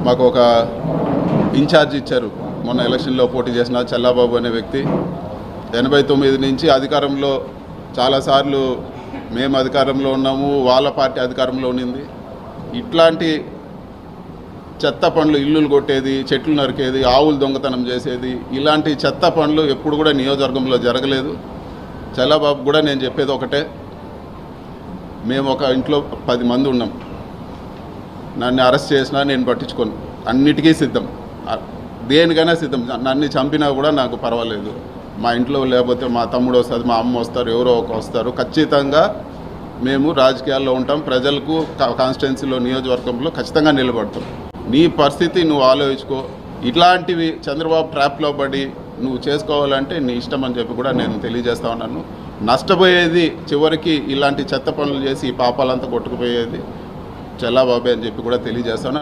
మాకు ఒక ఇన్ఛార్జ్ ఇచ్చారు. మొన్న ఎలక్షన్లో పోటీ చేసిన చల్లాబాబు అనే వ్యక్తి 89 నుంచి అధికారంలో చాలాసార్లు మేము అధికారంలో ఉన్నాము, వాళ్ళ పార్టీ అధికారంలో ఉన్నింది. ఇట్లాంటి చెత్త పనులు, ఇల్లులు కొట్టేది, చెట్లు నరికేది, ఆవులు దొంగతనం చేసేది, ఇలాంటి చెత్త పనులు ఎప్పుడు కూడా నియోజకవర్గంలో జరగలేదు. చల్లాబాబు కూడా నేను చెప్పేది ఒకటే, మేము ఒక ఇంట్లో 10 మంది ఉన్నాం. నన్ను అరెస్ట్ చేసినా నేను పట్టించుకోను, అన్నిటికీ సిద్ధం, దేనికైనా సిద్ధం. నన్ను చంపినా కూడా నాకు పర్వాలేదు. మా ఇంట్లో లేకపోతే మా తమ్ముడు వస్తుంది, మా అమ్మ వస్తారు, ఎవరో ఒక వస్తారు. ఖచ్చితంగా మేము రాజకీయాల్లో ఉంటాం, ప్రజలకు కాన్స్టిట్యున్సీలో నియోజకవర్గంలో ఖచ్చితంగా నిలబడతాం. నీ పరిస్థితి నువ్వు ఆలోచించుకో. ఇట్లాంటివి చంద్రబాబు ట్రాప్లో పడి నువ్వు చేసుకోవాలంటే నీ ఇష్టం అని చెప్పి కూడా నేను తెలియజేస్తా ఉన్నాను. నష్టపోయేది చివరికి ఇలాంటి చెత్త పనులు చేసి ఈ పాపాలంతా కొట్టుకుపోయేది చల్లాబాబే అని చెప్పి కూడా తెలియజేస్తాను.